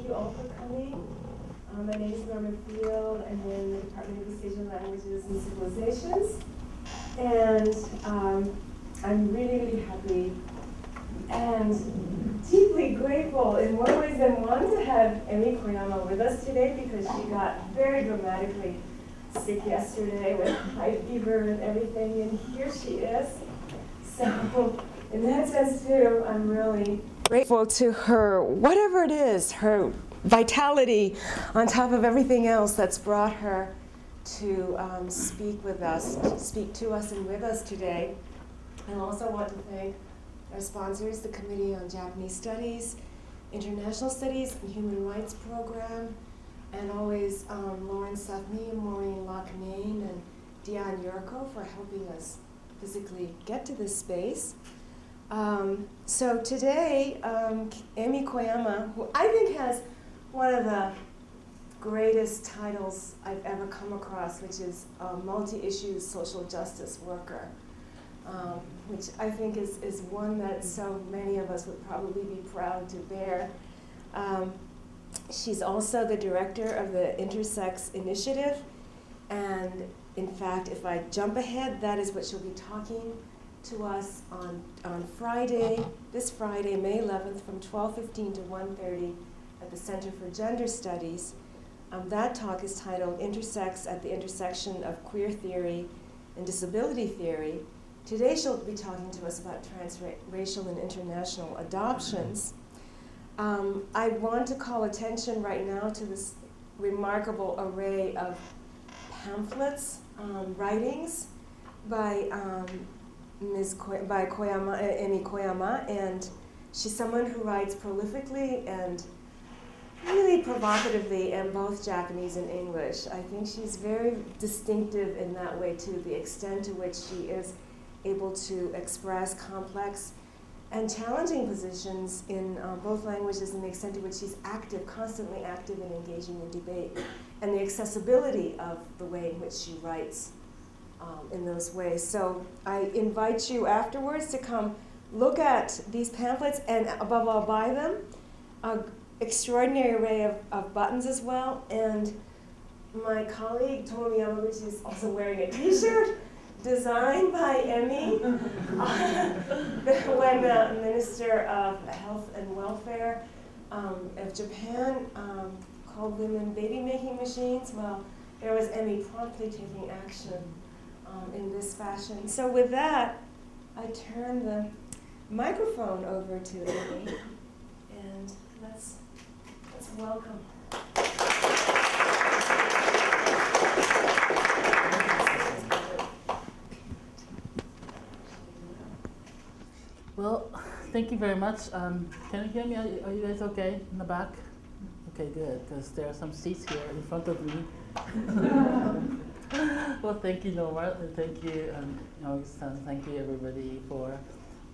thank you all for coming. My name is Norman Field. I'm in the Department of East Asian Languages and Civilizations. And I'm really, really happy and deeply grateful in more ways than one to have Emi Koyama with us today, because she got very dramatically sick yesterday with high fever and everything, and here she is. So in that sense too, I'm really grateful to her, whatever it is, her vitality on top of everything else that's brought her to speak to us and with us today. I also want to thank our sponsors, the Committee on Japanese Studies, International Studies, and Human Rights Program, and always Lauren Sethme and Maureen Locknane and Dion Yurko for helping us physically get to this space. So today, Emi Koyama, who I think has one of the greatest titles I've ever come across, which is a multi-issue social justice worker, which I think is one that so many of us would probably be proud to bear. She's also the director of the Intersex Initiative, and in fact, if I jump ahead, that is what she'll be talking to us on Friday, this Friday, May 11th, from 12:15 to 1:30 at the Center for Gender Studies. That talk is titled Intersex at the Intersection of Queer Theory and Disability Theory. Today she'll be talking to us about transracial and international adoptions. I want to call attention right now to this remarkable array of pamphlets, writings by Emi Koyama, and she's someone who writes prolifically and really provocatively in both Japanese and English. I think she's very distinctive in that way too, the extent to which she is able to express complex and challenging positions in both languages, and the extent to which she's active, constantly active in engaging in debate, and the accessibility of the way in which she writes in those ways. So I invite you afterwards to come look at these pamphlets, and above all, buy them. Extraordinary array of buttons as well. And my colleague, Tomomi Yamaguchi, is also wearing a t-shirt designed by Emi when the Minister of Health and Welfare of Japan called women baby-making machines. Well, there was Emi promptly taking action in this fashion. So with that, I turn the microphone over to Emi, and let's welcome. Well, thank you very much. Can you hear me? Are you guys okay in the back? Okay, good, because there are some seats here in front of me. Well, thank you, Norma, and thank you, Augustin. Thank you, everybody, for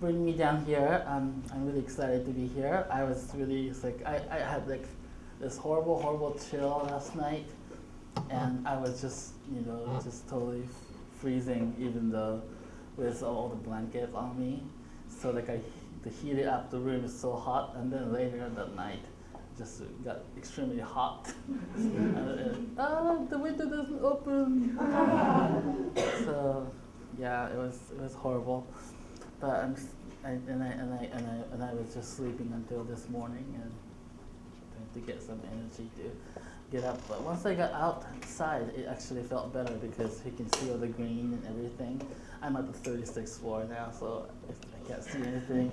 bringing me down here. I'm really excited to be here. I was really sick. I had like this horrible chill last night, and I was just, just totally freezing, even though with all the blankets on me. So like to heat it up, the room is so hot, and then later that night, just got extremely hot. The window doesn't open. So yeah, it was horrible. But I was just sleeping until this morning and trying to get some energy to get up. But once I got outside, it actually felt better because you can see all the green and everything. I'm at the 36th floor now, so I can't see anything.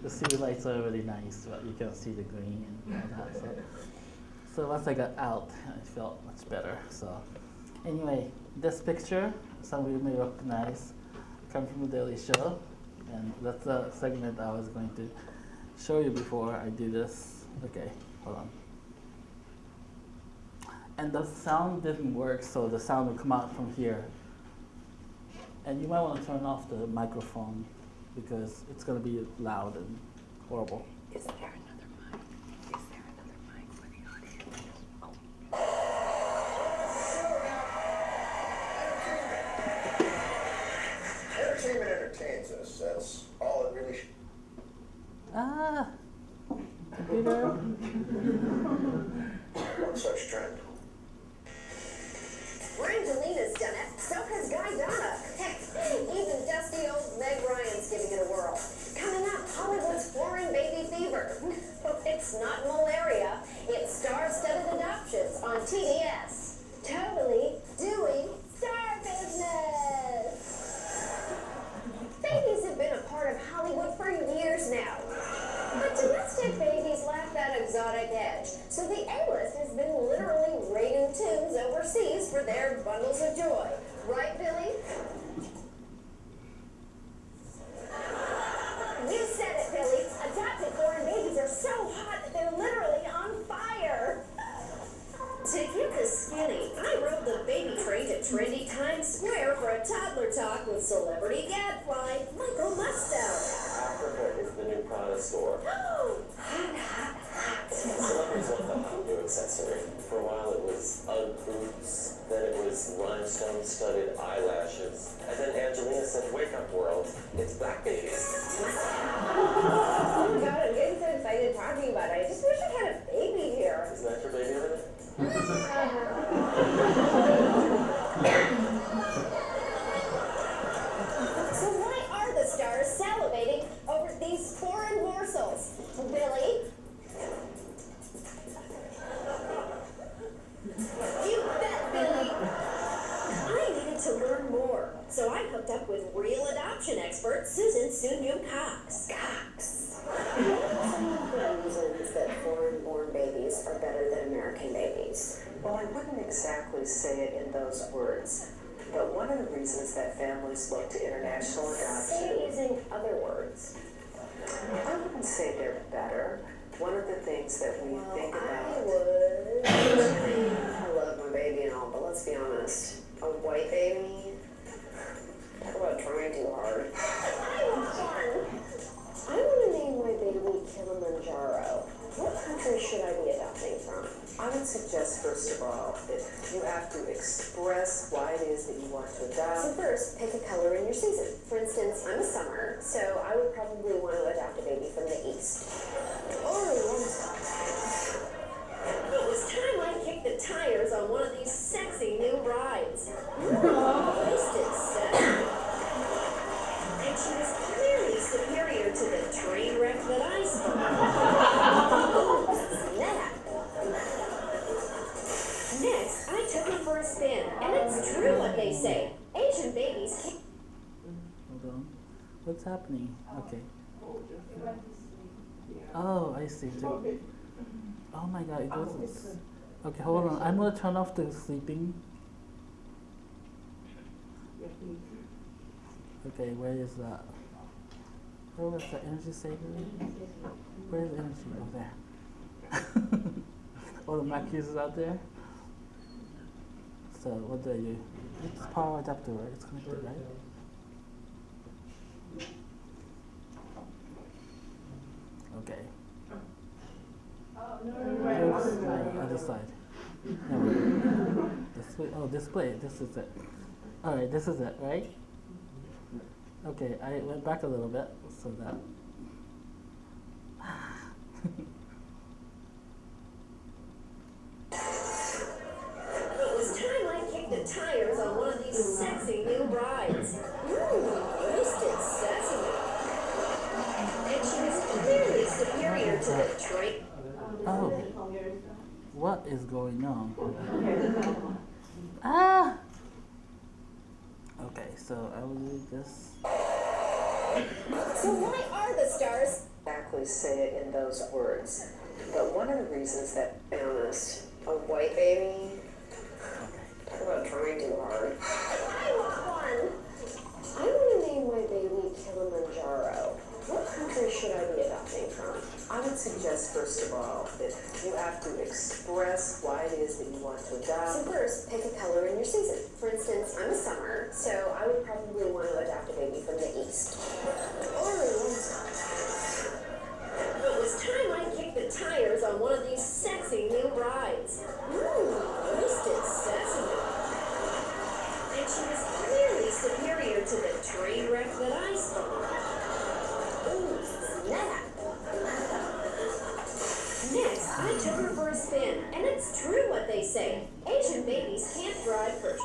The city lights are really nice, but you can't see the green and all that. So once I got out, I felt much better. So anyway, this picture, some of you may recognize, comes from the Daily Show. And that's a segment I was going to show you before I do this. Okay, hold on. And the sound didn't work, so the sound would come out from here. And you might want to turn off the microphone because it's going to be loud and horrible. Is there another mic? Is there another mic for the audience? Entertainment entertains us. That's all it really should. Too Peter? One such trend. Brangelina's done it, so has Guy Donna. Heck, even dusty old Meg Ryan's giving it a whirl. Coming up, Hollywood's foreign baby fever. It's not malaria, it's star-studded adoptions on TBS. Totally doing star business. Babies have been a part of Hollywood for years now. But domestic babies lack that exotic edge, so the A-list has been literally raiding tombs overseas for their bundles of joy. Right, Billy? You said it, Billy. Adopted foreign babies are so hot that they're literally on fire. To get the skinny, I rode the baby train to trendy Times Square for a toddler talk with celebrity gadfly Michael Musto. Africa is the new Prada store. Hot. Celebrities love the hot new accessory. For a while it was Ugg boots, then it was limestone-studded eyelashes, and then Angelina said, "Wake up, world, it's black babies." Oh my god, I'm getting so excited talking about it. I just wish I had a baby here. Isn't that your baby over there? So why are the stars salivating over these foreign morsels? Billy? You bet, Billy. I needed to learn more, so I hooked up with real adoption expert Susan Sunyum Cox. Some of the reasons that foreign-born babies are better than American babies. Well, I wouldn't exactly say it in those words, but one of the reasons that families look to international Say adoption, it using other words. I wouldn't say they're better. One of the things that we think I about, would. I love my baby and all, but let's be honest. A white baby? Talk about trying too hard. I want to name my baby Kilimanjaro. What country should I be adopting from? I would suggest, first of all, that you have to express why it is that you want to So adopt. first, pick a color in your season. For instance, I'm a summer, so I would probably want to adopt a baby from the east. Or warm spot. It was time I kicked the tires on one of these sexy new rides. Wasted sesame. And she was clearly superior to the train wreck that I saw. Snap. Next, I took him for a spin, and it's true what they say. Asian babies can't. Hold on. What's happening? Okay. Oh, I see. Oh my god, it doesn't. Okay, hold on. I'm gonna turn off the sleeping. Okay, where is that? Where was the energy saver? Where is the energy? Oh, there. All the Mac users out there. So, what do I do? It's power adapter, right? It's connected, right? Okay. Here's the other side. No, display. Oh, display. This is it. Alright, this is it, right? Okay, I went back a little bit so that. It was time I kicked the tires on one of these sexy new rides. Roasted sesame. And she was clearly superior to the train. Oh, what is going on? Ah! Okay, so I will do this. So why are the stars? Exactly say it in those words, but one of the reasons that, Be honest, a white baby? Talk about trying too hard. I want one. I want to name my baby Kilimanjaro. What country should I be adopting from? I would suggest, first of all, that you have to express why it is that you want to So adopt. first, pick a color in your season. For instance, I'm a summer, so I would probably want to adopt a baby from the east. Or warm spot. It was time I kicked the tires on one of these sexy new rides. Roasted sesame. And she was clearly superior to the train wreck that I saw. Ooh, snap. I took her for a spin, and it's true what they say. Asian babies can't drive for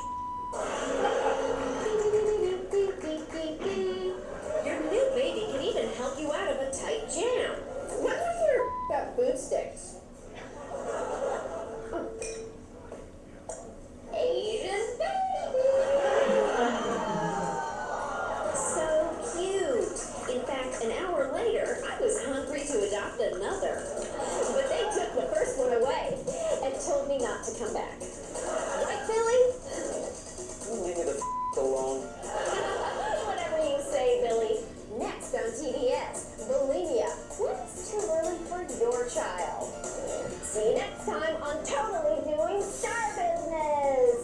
Your new baby can even help you out of a tight jam. What with your got food sticks? Asian baby! So cute. In fact, an hour later, I was hungry to adopt another. But they took the first one away and told me not to come back. Right, Billy? Leave me the alone. Whatever you say, Billy. Next on TBS, bulimia. What's too early for your child? See you next time on Totally Doing Star Business.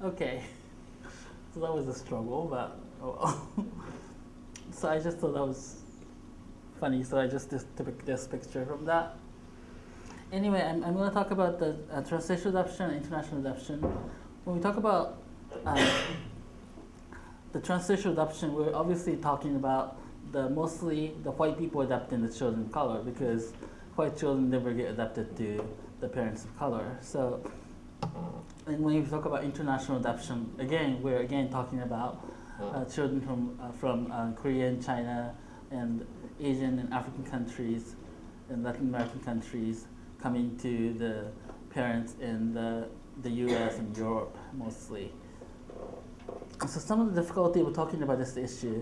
Okay, so that was a struggle, but oh well. So I just thought that was funny, so I just took this picture from that. Anyway, I'm going to talk about the transracial adoption and international adoption. When we talk about the transracial adoption, we're obviously talking about mostly the white people adopting the children of color, because white children never get adopted to the parents of color. So, and when we talk about international adoption, again, we're talking about children from Korea, China, and Asian and African countries, and Latin American countries, coming to the parents in the U.S. and Europe mostly. So some of the difficulty with talking about this issue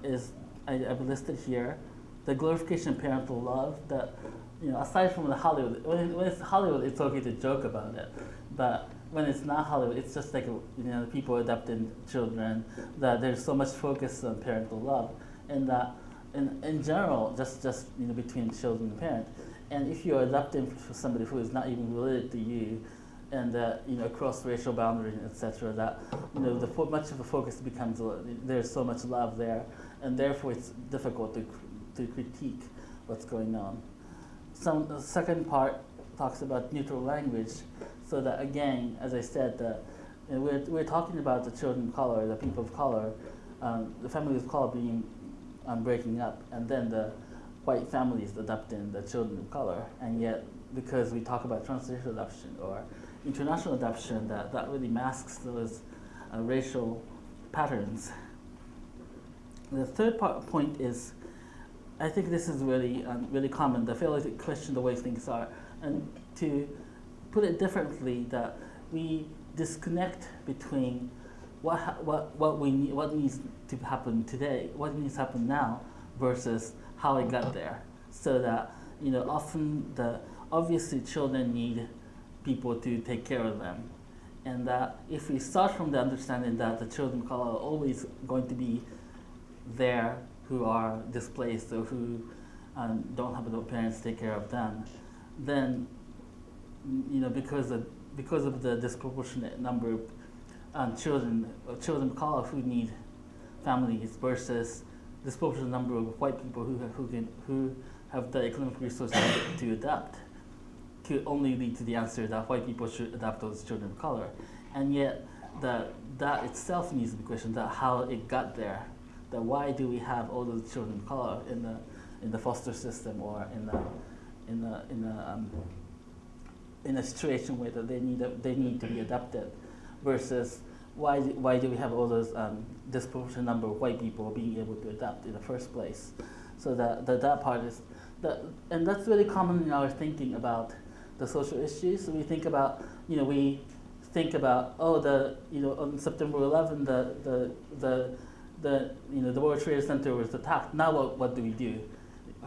is I've listed here the glorification of parental love. That, you know, aside from the Hollywood, when it's Hollywood, it's okay to joke about it, but when it's not Hollywood, it's just like, you know, people adopting children, that there's so much focus on parental love, and that in general, just you know, between children and parents. And if you're adopting for somebody who is not even related to you, and you know, across racial boundaries, etc., that, you know, much of the focus becomes there's so much love there, and therefore it's difficult to critique what's going on. The second part talks about neutral language, so that again, as I said, you know, we're talking about the children of color, the people of color, the families of color being breaking up, and then the white families adopting the children of color, and yet because we talk about transracial adoption or international adoption, that really masks those racial patterns. The third point is, I think this is really common, the failure to question the way things are, and to put it differently, that we disconnect between what needs to happen today, what needs to happen now, versus how it got there. So that, you know, often obviously children need people to take care of them, and that if we start from the understanding that the children of color are always going to be there, who are displaced or who don't have their parents take care of them, then, you know, because of the disproportionate number of children of color who need families versus disproportionate number of white people who have the economic resources to adopt, could only lead to the answer that white people should adopt those children of color, and yet that itself needs to be questioned, that how it got there, that why do we have all those children of color in the foster system, or in a situation where they need to be adopted, versus why do we have all those disproportionate number of white people being able to adopt in the first place? So that part is and that's really common in our thinking about the social issues. So we think about, you know, on September 11, the World Trade Center was attacked. Now what do we do?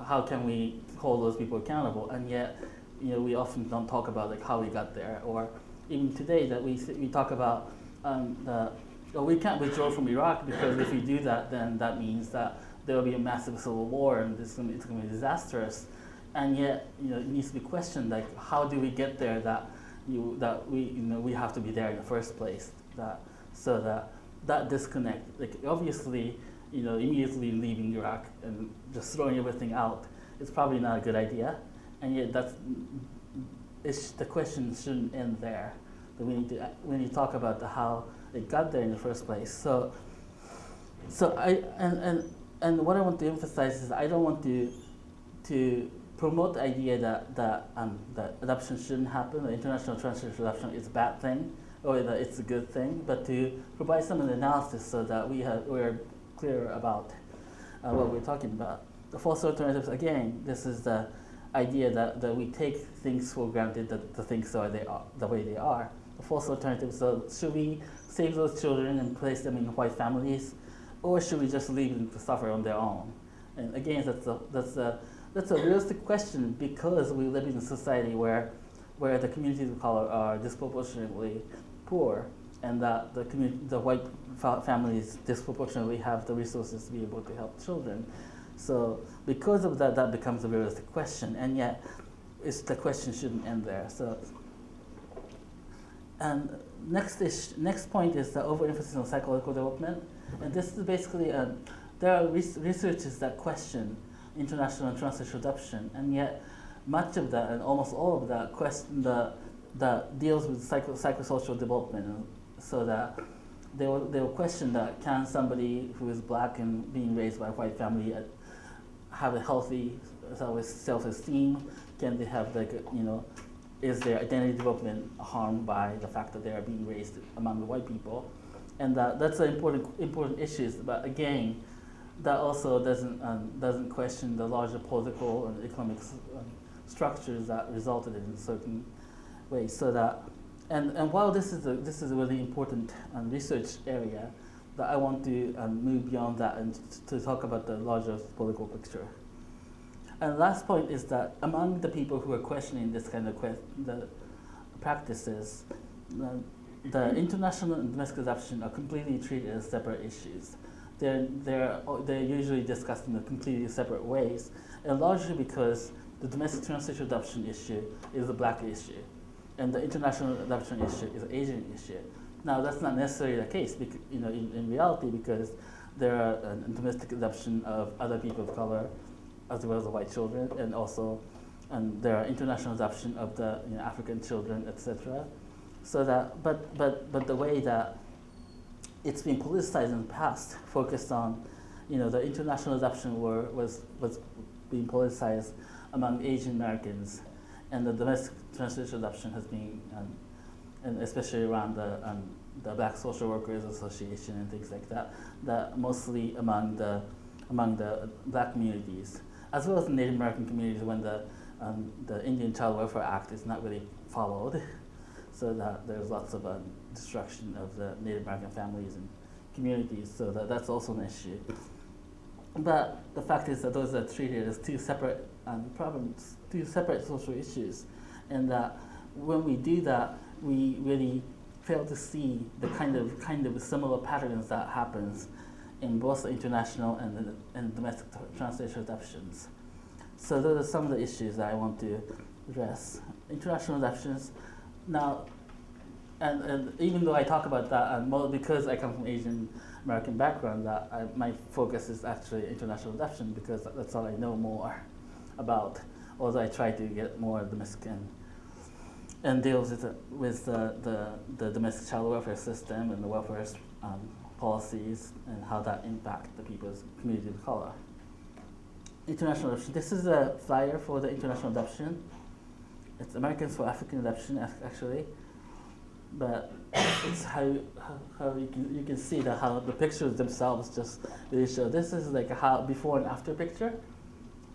How can we hold those people accountable? And yet, you know, we often don't talk about like how we got there, or even today that we talk about we can't withdraw from Iraq, because if we do that, then that means that there will be a massive civil war, and it's going to be disastrous. And yet, you know, it needs to be questioned, like, how do we get there that we have to be there in the first place? That disconnect, like, obviously, you know, immediately leaving Iraq and just throwing everything out is probably not a good idea. And yet the question shouldn't end there. That we need to talk about how it got there in the first place. So and what I want to emphasize is I don't want to promote the idea that adoption shouldn't happen, that international transracial adoption is a bad thing, or that it's a good thing, but to provide some of the analysis so that we are clear about what we're talking about. The false alternatives, again, this is the idea that we take things for granted, that the things are the way they are. The false alternatives, so should we save those children and place them in white families, or should we just leave them to suffer on their own? And again, that's a realistic question because we live in a society where the communities of color are disproportionately poor, and that the white families disproportionately have the resources to be able to help children. So because of that, that becomes a realistic question, and yet the question shouldn't end there. So, and next point is the overemphasis on psychological development, and this is basically there are researches that question international and transracial adoption, and yet much of that and almost all of that that deals with psychosocial development, so that they will question that can somebody who is black and being raised by a white family have a healthy self-esteem? Can they have is their identity development harmed by the fact that they are being raised among the white people? And that's an important issue. But again, that also doesn't question the larger political and economic structures that resulted in certain ways. So that, and while this is a really important research area, that I want to move beyond that and to talk about the larger political picture. And last point is that among the people who are questioning this kind of the practices, the international and domestic adoption are completely treated as separate issues. They're usually discussed in completely separate ways, and largely because the domestic transracial adoption issue is a black issue, and the international adoption issue is an Asian issue. Now that's not necessarily the case, because, in reality, because there are domestic adoption of other people of color, as well as the white children, and also, there are international adoption of the African children, etc. So that, but the way that it's been politicized in the past, focused on, the international adoption was being politicized among Asian Americans, and the domestic transracial adoption has been, and especially around the Black Social Workers Association and things like that, that mostly among the black communities, as well as the Native American communities when the Indian Child Welfare Act is not really followed. So that there's lots of destruction of the Native American families and communities, so that's also an issue. But the fact is that those are treated as two separate problems, two separate social issues, and that when we do that, we really fail to see the kind of similar patterns that happens in both the international and domestic transracial adoptions. So those are some of the issues that I want to address. International adoptions. Now, and even though I talk about that, because I come from Asian American background, my focus is actually international adoption, because that's all I know more about. Although I try to get more domestic and deals with the domestic child welfare system and the welfare policies and how that impact the people's community of color. International adoption. This is a flyer for the international adoption. It's Americans for African Adoption, actually, but it's how you can see that how the pictures themselves just really show. This is like how before and after picture.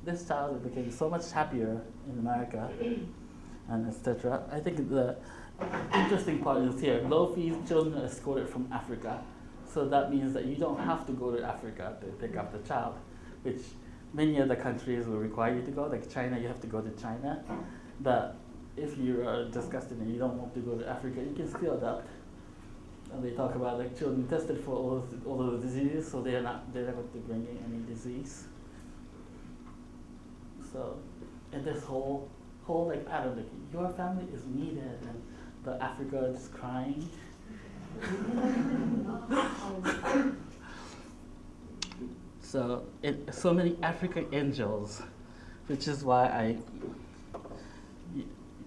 This child became so much happier in America, and etc. I think the interesting part is here: low-fee children are escorted from Africa, so that means that you don't have to go to Africa to pick up the child, which many other countries will require you to go. Like China, you have to go to China. But if you are disgusted and you don't want to go to Africa, you can still adopt. And they talk about like children tested for all of the diseases, so they're not going to bring in any disease. So, and this whole like pattern, like your family is needed, and the Africa is just crying. So many African angels, which is why I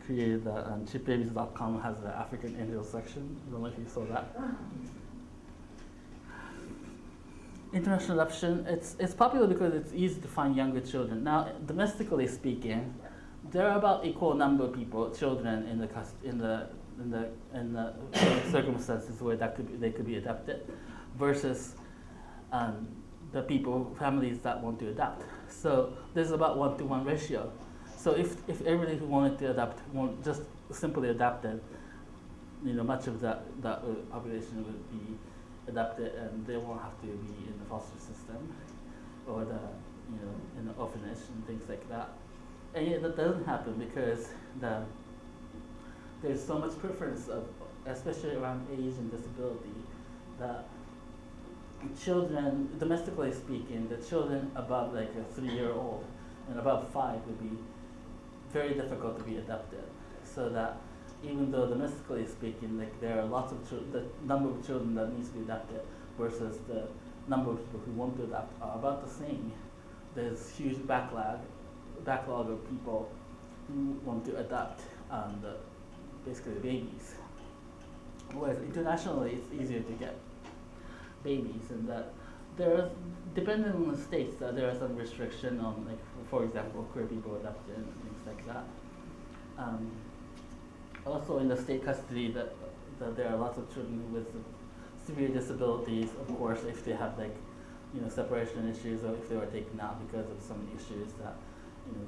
created the cheapbabies.com has the African angel section. I don't know if you saw that. international adoption, it's popular because it's easy to find younger children. Now, domestically speaking, there are about equal number of people, children in the circumstances where they could be adopted, versus the families that want to adopt. So there's about 1-to-1 ratio. So if everybody who wanted to adopt just simply adopted, much of that population would be adopted, and they won't have to be in the foster system or in the orphanage and things like that. And yet that doesn't happen because there's so much preference especially around age and disability, that children, domestically speaking, the children above like a 3-year-old and above 5 would be very difficult to be adopted. So that even though domestically speaking, like there are lots of the number of children that needs to be adopted versus the number of people who want to adopt are about the same. There's huge backlog of people who want to adopt basically babies. Whereas internationally, it's easier to get babies, and that depending on the states, that there are some restriction on, like, for example, queer people adopted and things like that. Also in the state custody, that there are lots of children with severe disabilities, of course, if they have separation issues, or if they were taken out because of some issues that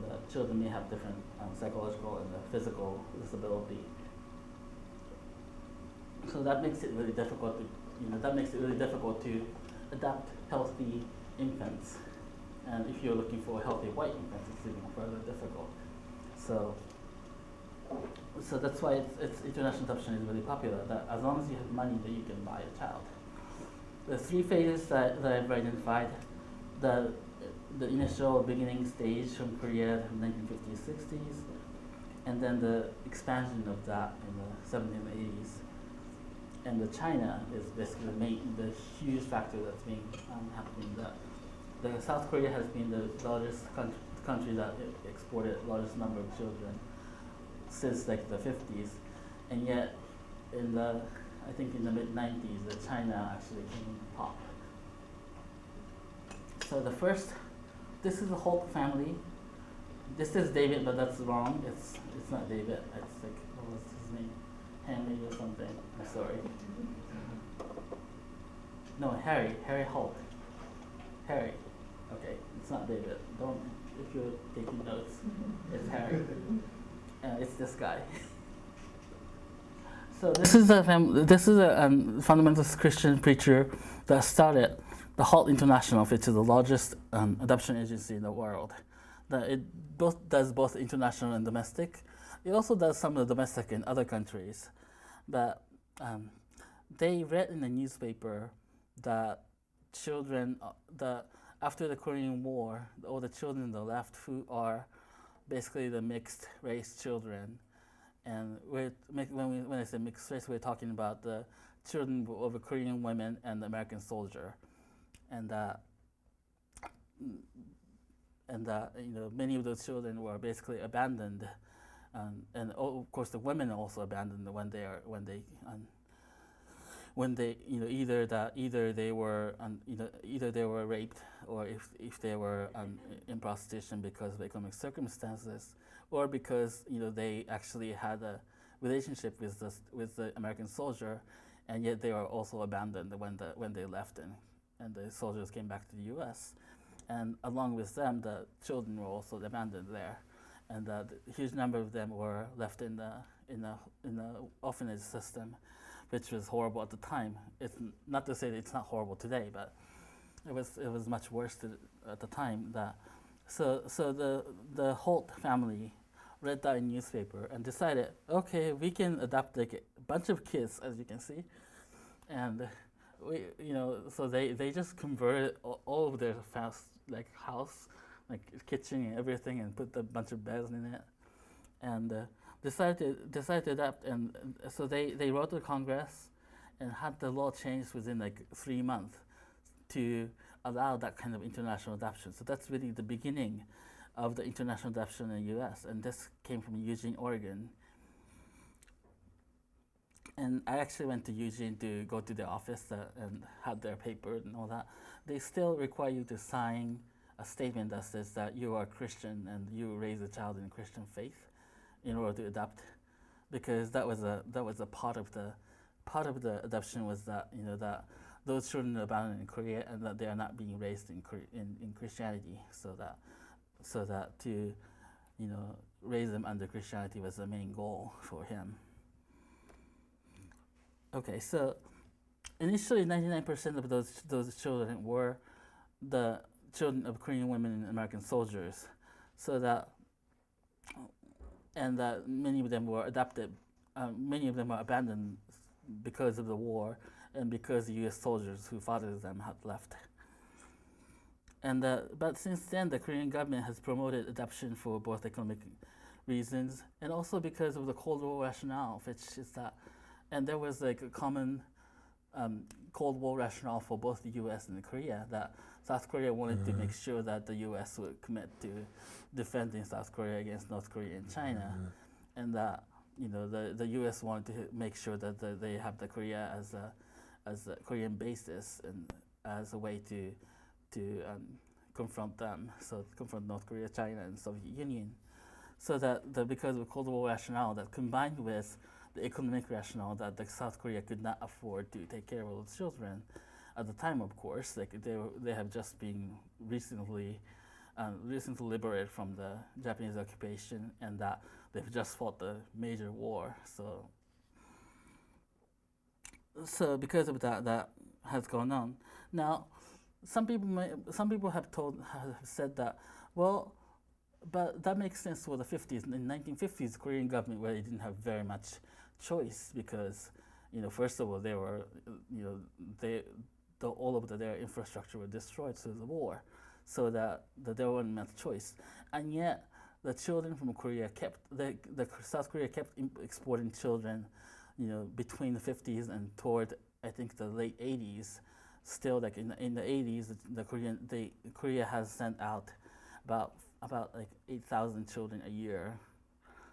the children may have different psychological and physical disability. So that makes it really difficult to adopt healthy infants. And if you're looking for healthy white infants, it's even further difficult. So that's why it's international adoption is really popular. That as long as you have money, that you can buy a child. The 3 phases that I've identified: the initial beginning stage from Korea in the 1950s, 60s, and then the expansion of that in the 70s and 80s. And the China is basically the huge factor that's been happening. The South Korea has been the largest country that exported largest number of children since the 50s, and yet I think in the mid-90s, China actually came top. So this is the Holt family. This is David, but that's wrong. It's not David. It's what was his name? Henry or something. I'm sorry. No, Harry Holt. Harry. Okay, it's not David. If you're taking notes, it's Harry. It's this guy. So this is a fundamentalist Christian preacher that started the Holt International, which is the largest adoption agency in the world. That it does both international and domestic. It also does some of the domestic in other countries. But they read in the newspaper that after the Korean War, all the children on the left who are basically the mixed race children, and when I say mixed race, we're talking about the children of a Korean women and the American soldier, and many of those children were basically abandoned, and of course the women are also abandoned when they either they were raped, or if they were in prostitution because of economic circumstances, or because they actually had a relationship with the American soldier, and yet they were also abandoned when they left, and the soldiers came back to the U.S. And along with them, the children were also abandoned there, and a huge number of them were left in the orphanage system, which was horrible at the time. It's not to say that it's not horrible today, but it was much worse at the time. So the Holt family read that in newspaper and decided, okay, we can adopt a bunch of kids, as you can see, and so they just converted all of their house, kitchen and everything, and put a bunch of beds in it, and decided to adopt. And so they wrote to Congress and had the law changed within 3 months to allow that kind of international adoption. So that's really the beginning of the international adoption in the U.S. And this came from Eugene, Oregon. and I actually went to Eugene to go to the office and had their paper and all that. They still require you to sign a statement that says that you are Christian and you raise a child in Christian faith in order to adopt, because that was a part of the adoption was that that those children are abandoned in Korea and that they are not being raised in Christianity, so that to raise them under Christianity was the main goal for him. Okay, so initially 99% of those children were the children of Korean women and American soldiers, and that many of them were adopted. Many of them were abandoned because of the war and because the U.S. soldiers who fathered them had left. And but since then, the Korean government has promoted adoption for both economic reasons and also because of the Cold War rationale, which is that, and there was like a common Cold War rationale for both the U.S. and Korea, that South Korea wanted to make sure that the U.S. would commit to defending South Korea against North Korea and China, and that the U.S. wanted to make sure that they have the Korea as a Korean basis and as a way to confront them, so confront North Korea, China, and Soviet Union. So that because of the Cold War rationale, that combined with the economic rationale that South Korea could not afford to take care of all the children at the time, of course, like they have just been recently liberated from the Japanese occupation, and that they've just fought the major war. So because of that has gone on. Now, some people have said that, well, but that makes sense for the 50s. In the 1950s, the Korean government really didn't have very much choice because, first of all, they were, all of their infrastructure were destroyed through the war, so that there wasn't much choice. And yet, the children from Korea the South Korea kept exporting children, between the 50s and toward, I think, the late 80s. Still, like in the 80s, Korea has sent out about like 8,000 children a year.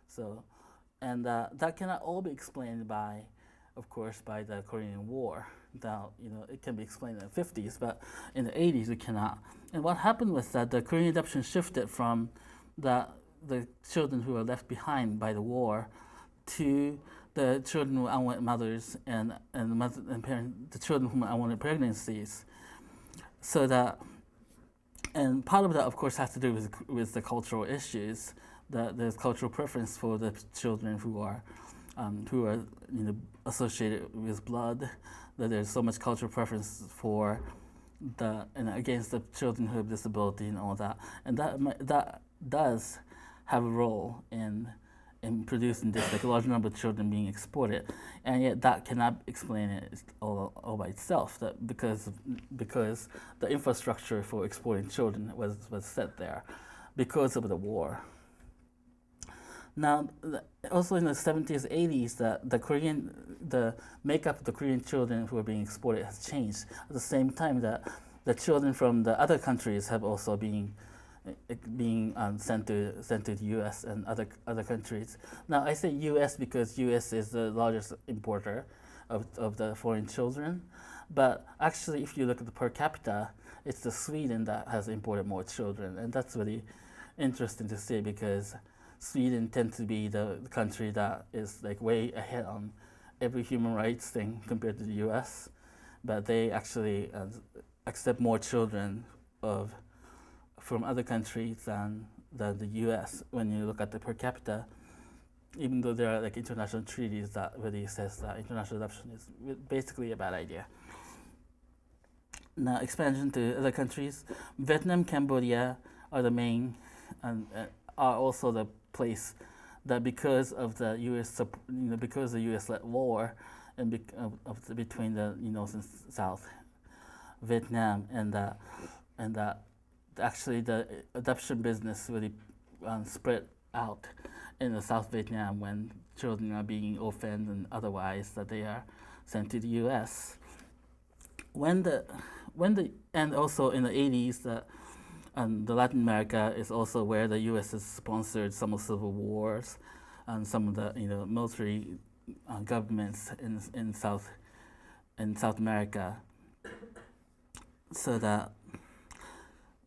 So, and that cannot all be explained by, of course, by the Korean War. Now, it can be explained in the 50s, but in the 80s it cannot. And what happened was that the Korean adoption shifted from the children who were left behind by the war to the children with unwanted mothers and the children from unwanted pregnancies. So that, and part of that, of course, has to do with the cultural issues. There's cultural preference for the children who are associated with blood. That there's so much cultural preference for against the children who have disability and all that, and that does have a role in producing this, like a large number of children being exported, and yet that cannot explain it all by itself. That because the infrastructure for exporting children was set there because of the war. Now, also in the 70s, 80s, the makeup of the Korean children who are being exported has changed. At the same time, that the children from the other countries have also being sent to the U.S. and other countries. Now, I say U.S. because U.S. is the largest importer of the foreign children, but actually, if you look at the per capita, it's the Sweden that has imported more children, and that's really interesting to see because Sweden tends to be the country that is like way ahead on every human rights thing compared to the U.S., but they actually accept more children from other countries than the U.S. when you look at the per capita, even though there are like international treaties that really says that international adoption is basically a bad idea. Now, expansion to other countries, Vietnam, Cambodia are the main, and are also the place that because of the U.S. Because the U.S.-led war and between the North and South Vietnam, and actually the adoption business really spread out in the South Vietnam when children are being orphaned and otherwise that they are sent to the U.S. And also in the 80s, the Latin America is also where the U.S. has sponsored some of the civil wars and some of the military governments in South America. So that,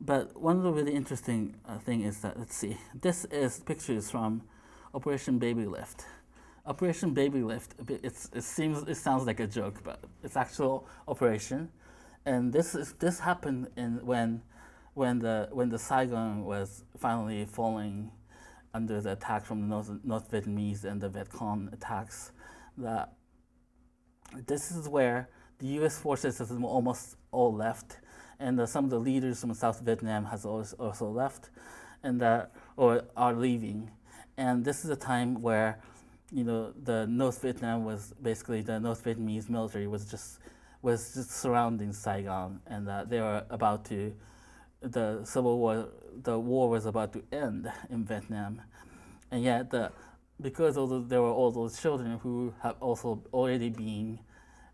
but one of the really interesting thing is that, let's see, this is pictures from Operation Baby Lift. Operation Baby Lift, it sounds like a joke, but it's actual operation, and this happened when the Saigon was finally falling under the attack from the North Vietnamese and the Viet Cong attacks. That this is where the U.S. forces have almost all left, and some of the leaders from South Vietnam has also left, and or are leaving. And this is a time where, the North Vietnam was basically, the North Vietnamese military was just surrounding Saigon, and they were about to, the war was about to end in Vietnam, and yet because there were all those children who have also already been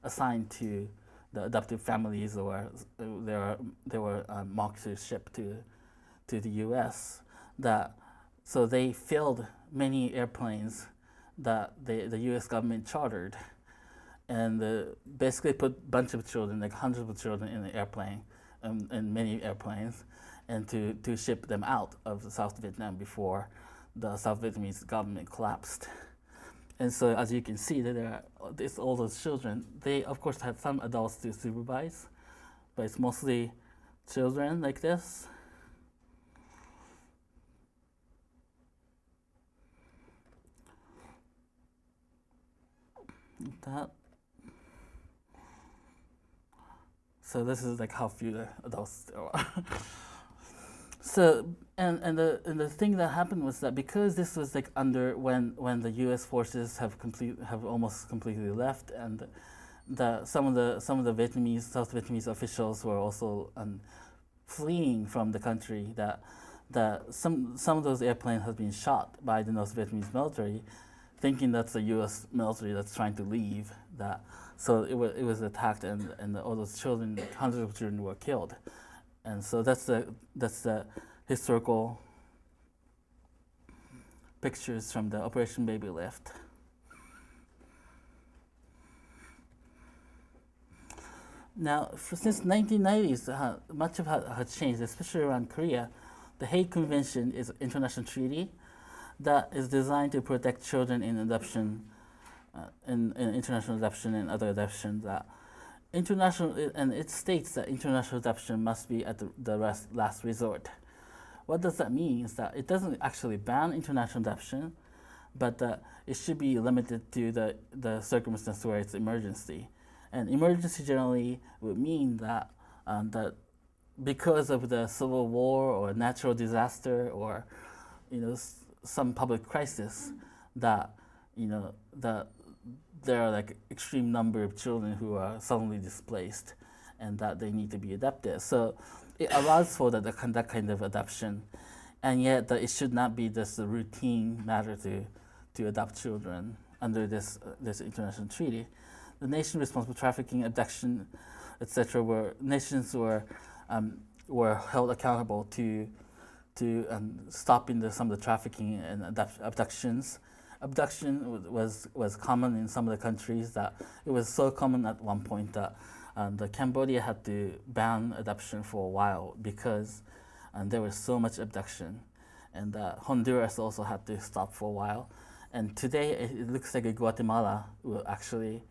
assigned to the adoptive families, or they were marked to ship to the U.S. So they filled many airplanes that the U.S. government chartered, and basically put a bunch of children, like hundreds of children, in the airplane, in many airplanes, and to ship them out of South Vietnam before the South Vietnamese government collapsed. And so, as you can see, that it's all those children. They, of course, had some adults to supervise, but it's mostly children like this. So this is like how few adults there are. So and the thing that happened was that because this was like under when the U.S. forces have almost completely left, and some of the South Vietnamese officials were also fleeing from the country. That some of those airplanes have been shot by the North Vietnamese military, thinking that's the U.S. military that's trying to leave. So it was attacked, and all those children, hundreds of children, were killed. And so that's the historical pictures from the Operation Baby Lift. Now, since 1990s, much of it has changed, especially around Korea. The Hague Convention is an international treaty that is designed to protect children in adoption, in international adoption and other adoptions. And it states that international adoption must be at the last resort. What does that mean? Is that it doesn't actually ban international adoption, but it should be limited to the circumstance where it's emergency. And emergency generally would mean that because of the civil war or natural disaster or some public crisis, that there are like extreme number of children who are suddenly displaced, and that they need to be adopted. So it allows for that kind of adoption, and yet that it should not be just a routine matter to adopt children under this international treaty. The nation responsible for trafficking, abduction, etc. Nations were held accountable to stopping some of the trafficking and abductions. Abduction was common in some of the countries. That it was so common at one point that the Cambodia had to ban adoption for a while because there was so much abduction, and Honduras also had to stop for a while. And today it looks like Guatemala will actually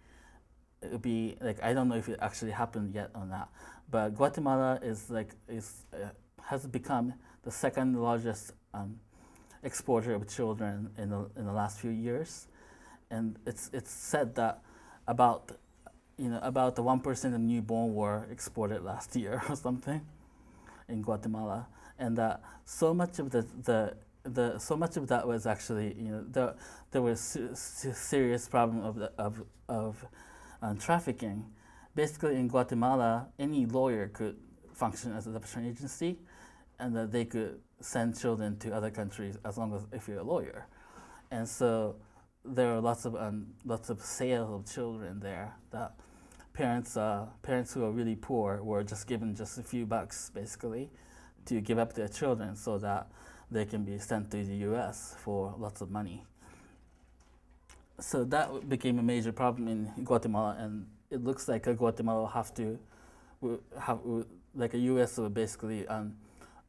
be like, I don't know if it actually happened yet or not, but Guatemala has become the second largest exporter of children in the last few years, and it's said that about the 1% of newborn were exported last year or something in Guatemala, and so much of that was actually there was serious problem of trafficking. Basically, in Guatemala, any lawyer could function as an adoption agency, and that they could send children to other countries as long as if you're a lawyer. And so there are lots of sales of children there. That parents who are really poor were just given just a few bucks basically to give up their children so that they can be sent to the U.S. for lots of money. so that became a major problem in Guatemala, and it looks like Guatemala will have to like a U.S. will basically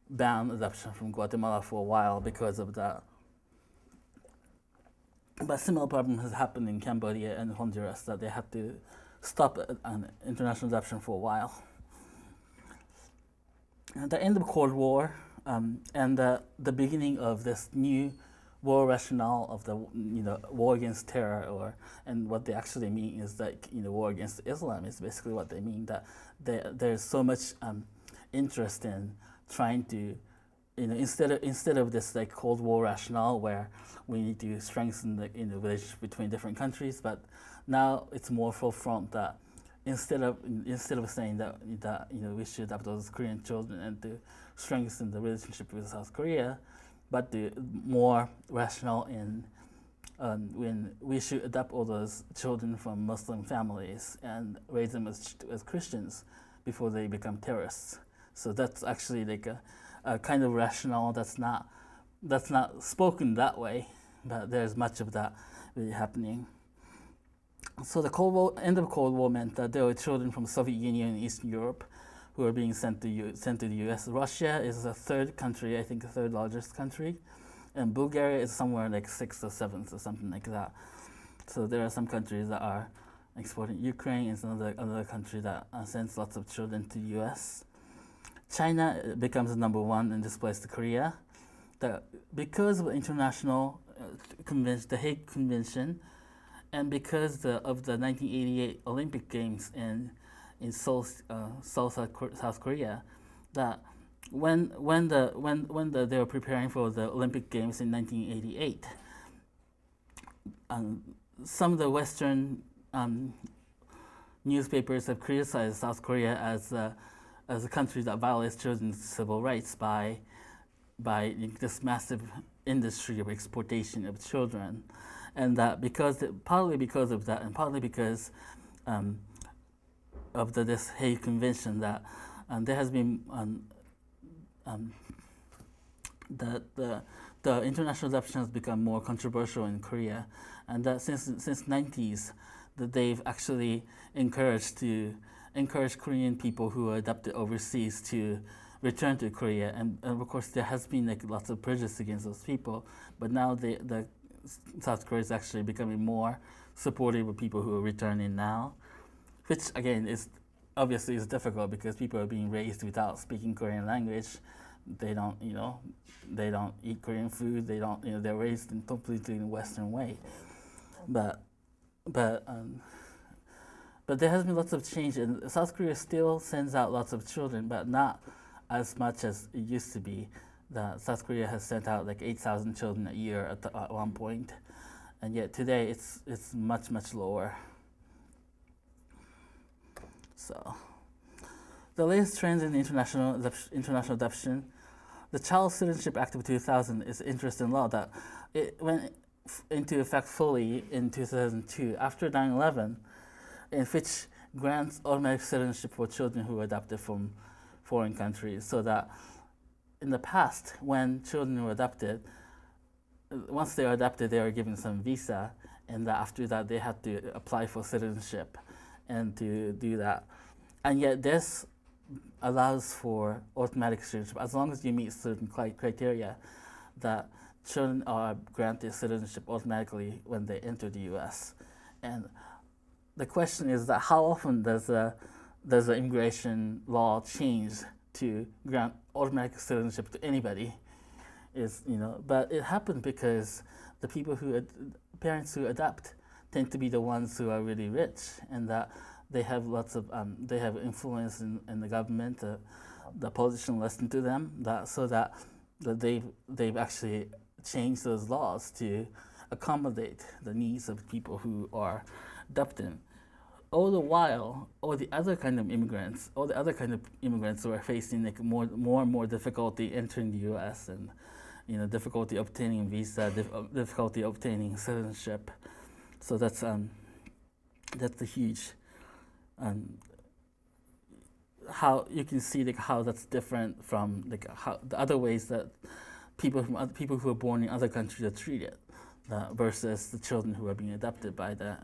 ban adoption from Guatemala for a while because of that. But similar problem has happened in Cambodia and Honduras, that they had to stop international adoption for a while. At the end of the Cold War and the beginning of this new war rationale of the war against terror, and what they actually mean is that war against Islam is basically what they mean, that there's so much interest in trying to instead of this like Cold War rationale where we need to strengthen the relationship between different countries, but now it's more full front that instead of saying that we should adopt those Korean children and to strengthen the relationship with South Korea, but the more rational in when we should adopt all those children from Muslim families and raise them as Christians before they become terrorists. So that's actually like a kind of rationale that's not spoken that way, but there's much of that really happening. So the end of the Cold War meant that there were children from Soviet Union and Eastern Europe who were being sent to the U.S. Russia is the third country, I think the third largest country, and Bulgaria is somewhere like 6th or 7th or something like that. So there are some countries that are exporting. Ukraine is another country that sends lots of children to the U.S. China becomes the number one and displaces Korea. Because of the international convention, the Hague Convention, and because of the 1988 Olympic Games in Seoul, South Korea, that when they were preparing for the Olympic Games in 1988, some of the Western newspapers have criticized South Korea as a country that violates children's civil rights by this massive industry of exploitation of children, and that partly because of that, and partly because of this Hague Convention, that there has been the international adoption has become more controversial in Korea, and that since 90s that they've actually encouraged Korean people who are adopted overseas to return to Korea, and of course there has been like lots of prejudice against those people, but now the South Korea is actually becoming more supportive of people who are returning now, which again is obviously difficult because people are being raised without speaking Korean language. They don't eat Korean food. They're raised in completely in a Western way, but there has been lots of change, and South Korea still sends out lots of children, but not as much as it used to be. South Korea has sent out like 8,000 children a year at one point, and yet today it's much lower. So, the latest trends in international adoption, the Child Citizenship Act of 2000 is an interesting law that it went into effect fully in 2002 after 9/11, in which grants automatic citizenship for children who are adopted from foreign countries, so that in the past, when children were adopted, once they were adopted, they were given some visa, and after that, they had to apply for citizenship and to do that. And yet, this allows for automatic citizenship as long as you meet certain criteria, that children are granted citizenship automatically when they enter the U.S. And the question is that how often does the immigration law change to grant automatic citizenship to anybody? But it happened because the parents who adopt tend to be the ones who are really rich, and that they have lots of they have influence in the government. The politicians listen to them, so that they've actually changed those laws to accommodate the needs of people who are adopted. All the while, all the other kind of immigrants who are facing like more and more difficulty entering the U.S. and difficulty obtaining visa, difficulty obtaining citizenship. So that's a huge how you can see like how that's different from like how the other ways that people who are born in other countries are treated. versus the children who are being adopted by the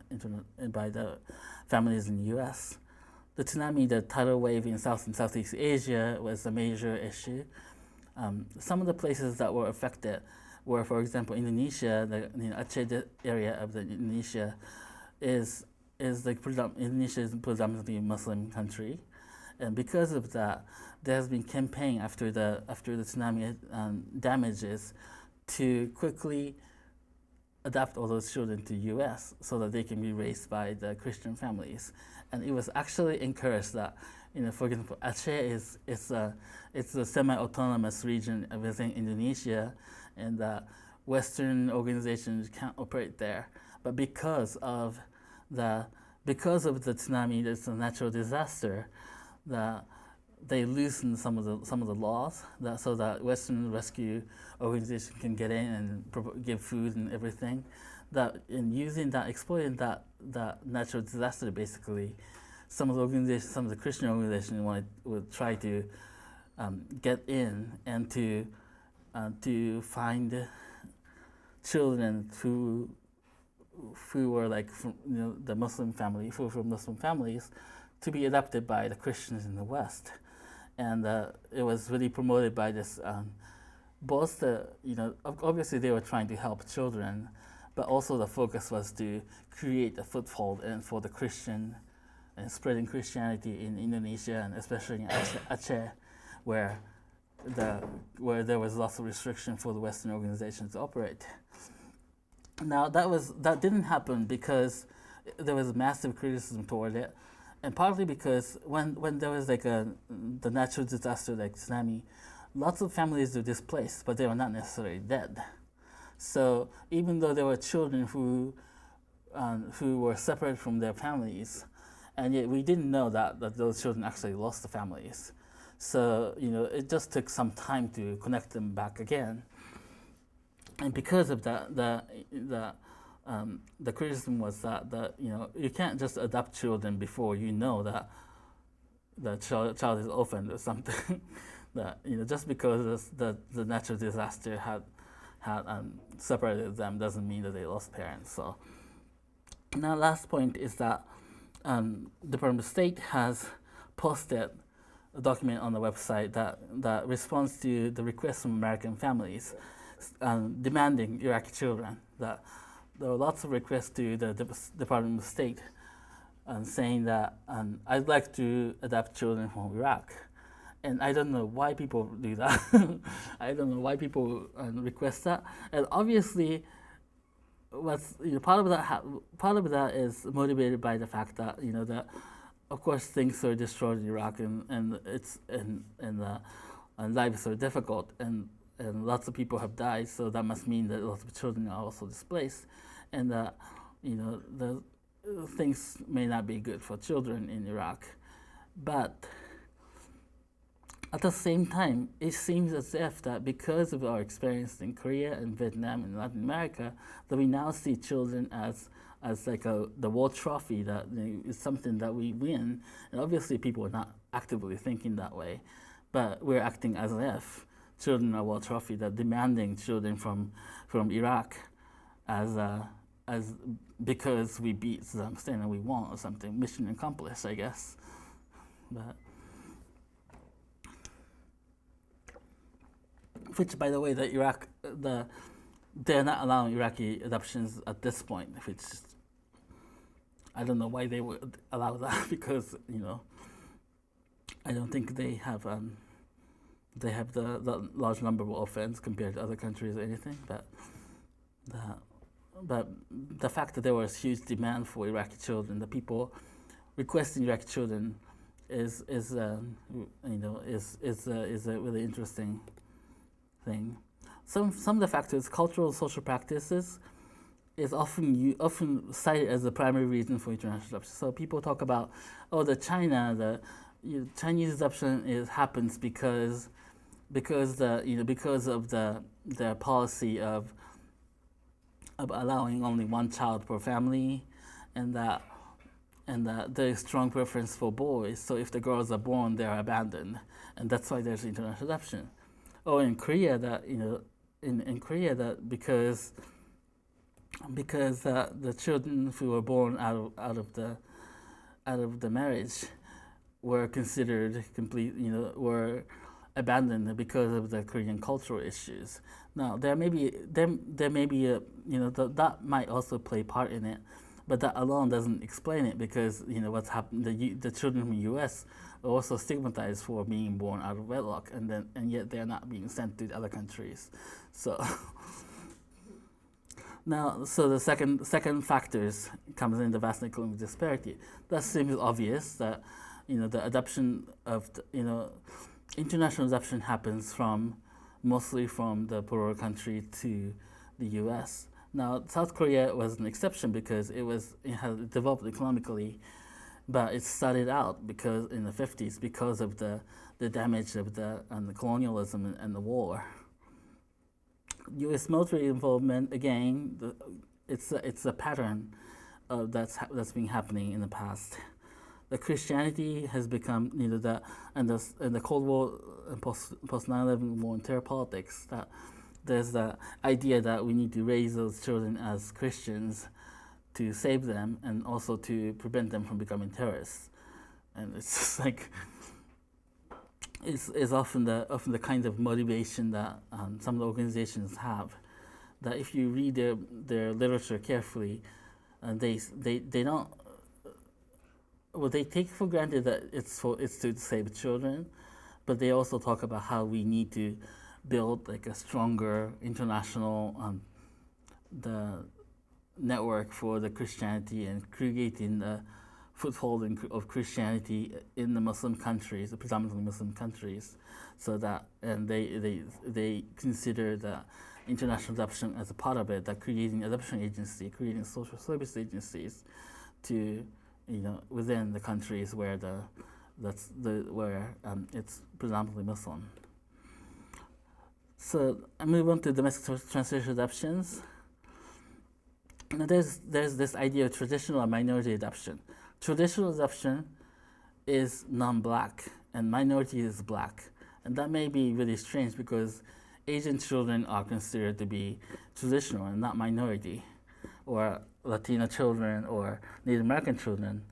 families in the U.S. The tsunami, the tidal wave in South and Southeast Asia was a major issue. Some of the places that were affected were, for example, Indonesia. The Aceh area of the Indonesia Indonesia is predominantly a Muslim country, and because of that, there has been campaign after the tsunami damages to quickly adapt all those children to U.S. so that they can be raised by the Christian families. And it was actually encouraged that, for example, Aceh it's a semi-autonomous region within Indonesia, and Western organizations can't operate there. But because of the tsunami, it's a natural disaster, they loosened some of the laws so that Western rescue organizations can get in and give food and everything. Exploiting that natural disaster, basically, some of the Christian organizations would try to get in and to find children who were like from the Muslim family, who were from Muslim families, to be adopted by the Christians in the West. And it was really promoted by this, both obviously they were trying to help children, but also the focus was to create a foothold and for the Christian and spreading Christianity in Indonesia, and especially in Aceh, where there was lots of restriction for the Western organizations to operate. Now that didn't happen because there was massive criticism toward it. And partly because when there was like the natural disaster like tsunami, lots of families were displaced, but they were not necessarily dead. So even though there were children who were separate from their families, and yet we didn't know that those children actually lost the families. So it just took some time to connect them back again. And because of that, the criticism was that you can't just adopt children before you know that the child is orphaned or something. That just because the natural disaster had separated them doesn't mean that they lost parents. So now, last point is that Department of State has posted a document on the website that responds to the request from American families demanding Iraqi children. That there were lots of requests to the Department of State saying that I'd like to adopt children from Iraq. And I don't know why people do that. I don't know why people request that. And obviously, part of that is motivated by the fact that that of course things are destroyed in Iraq, and lives are difficult, and lots of people have died, so that must mean that lots of children are also displaced, and the things may not be good for children in Iraq. But at the same time, it seems as if that because of our experience in Korea and Vietnam and Latin America, that we now see children as like the war trophy, that is something that we win. And obviously people are not actively thinking that way, but we're acting as if children are war trophy, that demanding children from Iraq as because we beat Saddam Hussein and we won or something, mission accomplished, I guess. But which, by the way, they're not allowing Iraqi adoptions at this point, which I don't know why they would allow that, because I don't think they have the large number of orphans compared to other countries or anything. But the fact that there was huge demand for Iraqi children, the people requesting Iraqi children, is a really interesting thing. Some of the factors, cultural social practices, is often cited as the primary reason for international adoption. So people talk about, the Chinese adoption happens because of the policy of allowing only one child per family, and that there is strong preference for boys. So if the girls are born, they are abandoned, and that's why there's international adoption. Or in Korea, in Korea, that because because the children who were born out of the marriage were considered complete, were abandoned because of the Korean cultural issues. Now there may be a, that might also play part in it, but that alone doesn't explain it, because what's happened, the children from the U.S. are also stigmatized for being born out of wedlock, and yet they're not being sent to other countries. So now, so the second factors comes in the vast economic disparity. That seems obvious that the adoption of international adoption happens mostly from the poorer country to the U.S. Now, South Korea was an exception because it had developed economically, but it started out because in the 50s because of the damage of the colonialism and the war. U.S. military involvement, again, it's a pattern that's been happening in the past. The Christianity has become, and the Cold War and post 9/11 war and terror politics, that there's the idea that we need to raise those children as Christians to save them and also to prevent them from becoming terrorists. And it's just like, is often the kind of motivation that some of the organizations have. That if you read their literature carefully, they don't. Well, they take for granted that it's to save children, but they also talk about how we need to build like a stronger international the network for the Christianity and creating the foothold of Christianity in the Muslim countries, the predominantly Muslim countries, so that, and they consider the international adoption as a part of it, that creating adoption agency, creating social service agencies to, within the countries where it's predominantly Muslim. So I move on to domestic transracial adoptions. Now there's this idea of traditional and minority adoption. Traditional adoption is non-black and minority is black. And that may be really strange because Asian children are considered to be traditional and not minority, or Latino children or Native American children.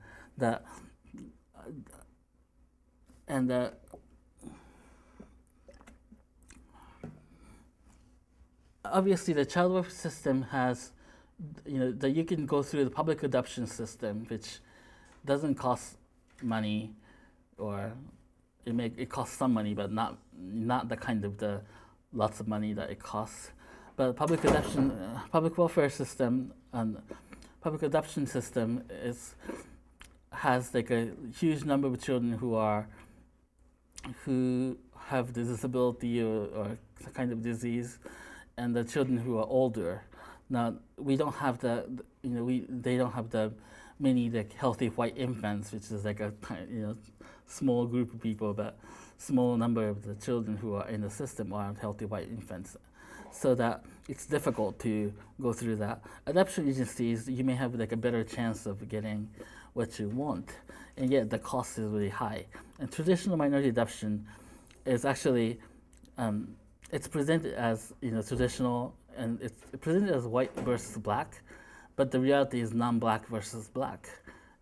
Obviously the child welfare system has, that you can go through the public adoption system, which doesn't cost money, or it costs some money, but not the kind of the lots of money that it costs. But public welfare system and public adoption system has like a huge number of children who have the disability or kind of disease, and the children who are older. Now we don't have they don't have the many healthy white infants, which is like a small group of people, but small number of the children who are in the system are healthy white infants, so that it's difficult to go through that. Adoption agencies, you may have like a better chance of getting what you want, and yet the cost is really high. And traditional minority adoption is actually it's presented as traditional, and it's presented as white versus black, but the reality is non-black versus black,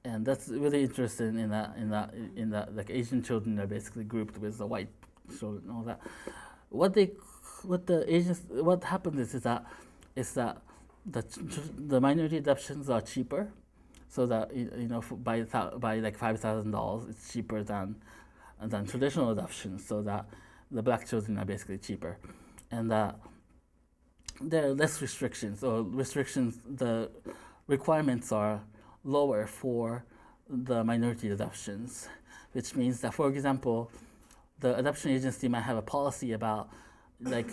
and that's really interesting in that like Asian children are basically grouped with the white children and all that. What happens is that the minority adoptions are cheaper, so that by like $5,000 it's cheaper than traditional adoptions, so that the black children are basically cheaper, and there are less restrictions, the requirements are lower for the minority adoptions, which means that, for example, the adoption agency might have a policy about like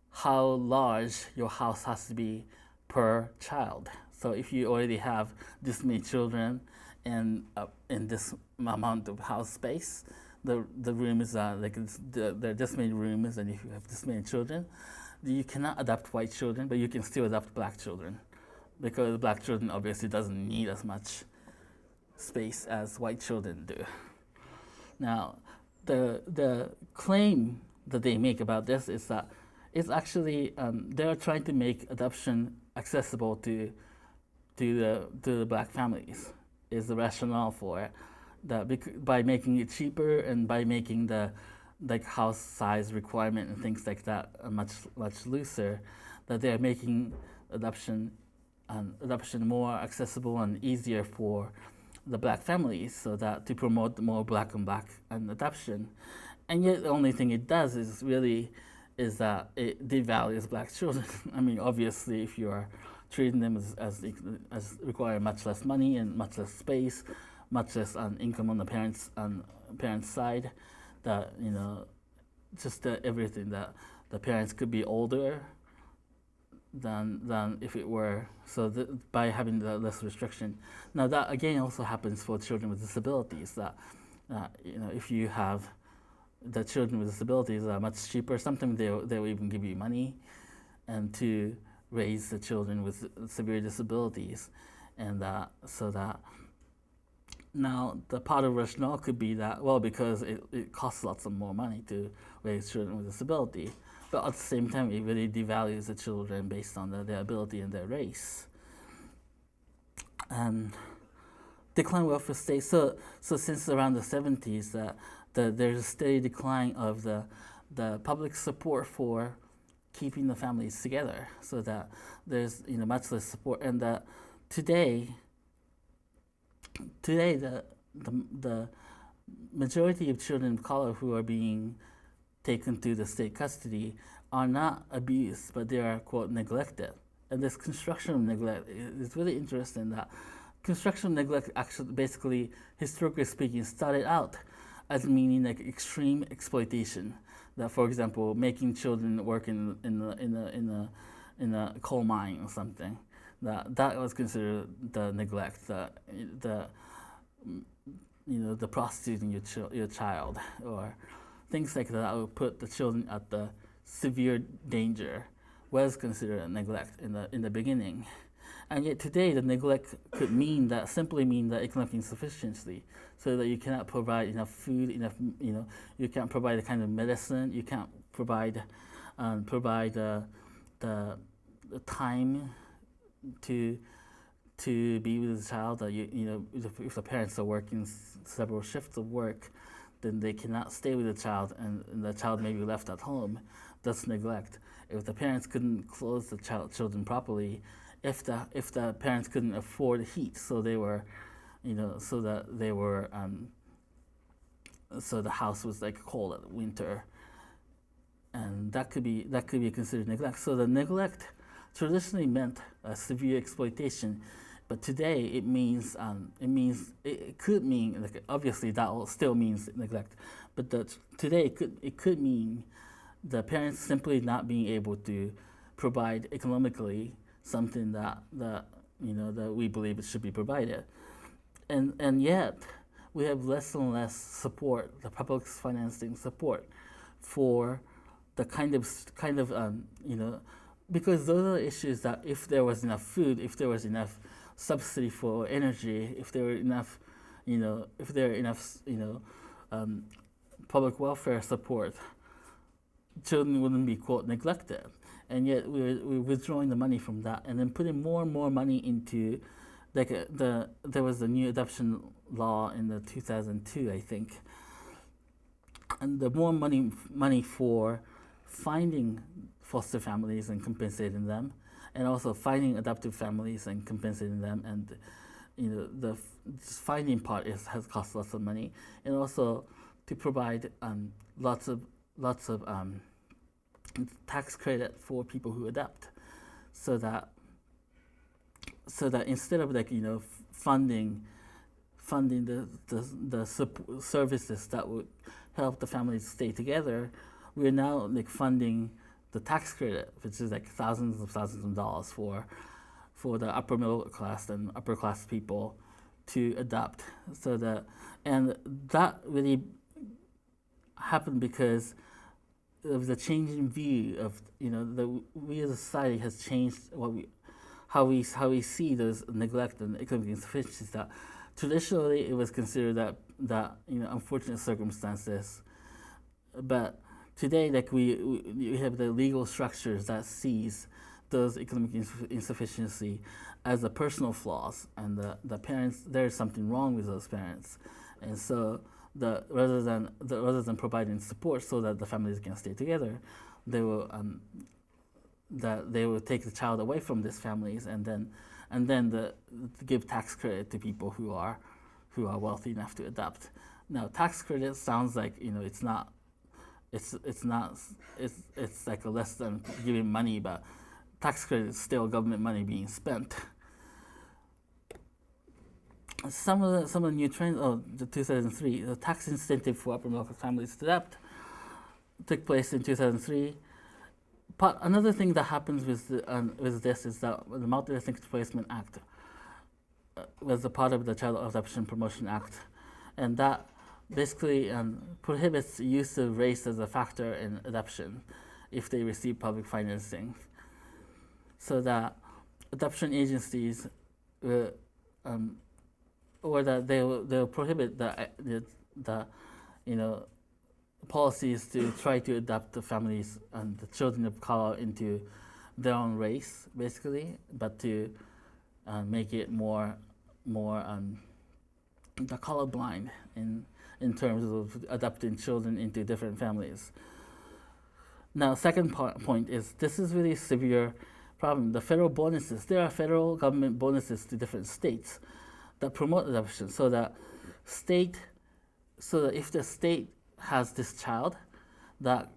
how large your house has to be per child. So if you already have this many children and in this amount of house space, the rooms are like there are this many rooms, and if you have this many children, you cannot adopt white children, but you can still adopt black children, because black children obviously doesn't need as much space as white children do. Now, the claim that they make about this is that it's actually they're trying to make adoption accessible to the black families. Is the rationale for it, that by making it cheaper and by making the like house size requirement and things like that much looser, that they're making adoption more accessible and easier for the black families, so that to promote more black and adoption. And yet the only thing it does is that it devalues black children. I mean, obviously, if you are treating them as require much less money and much less space, much less income on the parents' side, that just everything, that the parents could be older than if it were, by having the less restriction. Now that again also happens for children with disabilities, that if you have the children with disabilities are much cheaper. Sometimes they'll even give you money and to raise the children with severe disabilities, and so that now the part of rationale could be that, well, because it costs lots of more money to raise children with disability, but at the same time it really devalues the children based on their ability and their race. And decline welfare state. So since around the 70s, there's a steady decline of the public support for keeping the families together, so that there's much less support, and that today the majority of children of color who are being taken to the state custody are not abused, but they are, quote, neglected. And this construction of neglect is really interesting. That construction of neglect actually, basically, historically speaking, started out as meaning like extreme exploitation. That, for example, making children work in a coal mine or something. That was considered the neglect. The prostituting your child, or things like that would put the children at the severe danger, was considered a neglect in the beginning. And yet today, the neglect could simply mean that economic insufficiency, so that you cannot provide enough food, you can't provide the kind of medicine, you can't provide the time to be with the child. That if the parents are working several shifts of work, then they cannot stay with the child, and the child may be left at home. That's neglect. If the parents couldn't clothe the children properly, if the parents couldn't afford heat, so they were, so the house was like cold at winter, and that could be considered neglect. So the neglect traditionally meant severe exploitation, but today it means it could mean, like, obviously that still means neglect, but today it could mean the parents simply not being able to provide economically something that we believe it should be provided, and yet we have less and less support, the public's financing support for the kind of because those are issues that if there was enough food, if there was enough subsidy for energy, if there were enough, public welfare support, children wouldn't be, quote, neglected. And yet we're withdrawing the money from that and then putting more and more money into, like, there was a new adoption law in the 2002, I think, and the more money for finding foster families and compensating them, and also finding adoptive families and compensating them, and the finding part has cost lots of money, and also to provide lots of tax credit for people who adopt, so that instead of funding the services that would help the families stay together, we're now funding the tax credit, which is thousands of dollars for the upper middle class and upper class people to adopt. And that really happened because of the changing view of we as a society has changed how we see those neglect and economic insufficiencies. That traditionally it was considered that unfortunate circumstances, but today, like we have the legal structures that sees those economic insufficiency as a personal flaws, and the parents, there's something wrong with those parents, and so rather than providing support so that the families can stay together, they will take the child away from these families, and then give tax credit to people who are wealthy enough to adopt. Now, tax credit sounds like it's like a less than giving money, but tax credit is still government money being spent. Some of the new trends of the 2003, the tax incentive for upper middle class families to adopt took place in 2003. But another thing that happens with this is that the Multi-Ethnic Displacement Act was a part of the Child Adoption Promotion Act, and that basically prohibits use of race as a factor in adoption if they receive public financing, so that adoption agencies or that they'll prohibit the policies to try to adopt the families and the children of color into their own race, basically, but to make it more the colorblind in terms of adopting children into different families. Now, second point is this is really severe problem. The federal bonuses, there are federal government bonuses to different states that promote adoption, so that if the state has this child that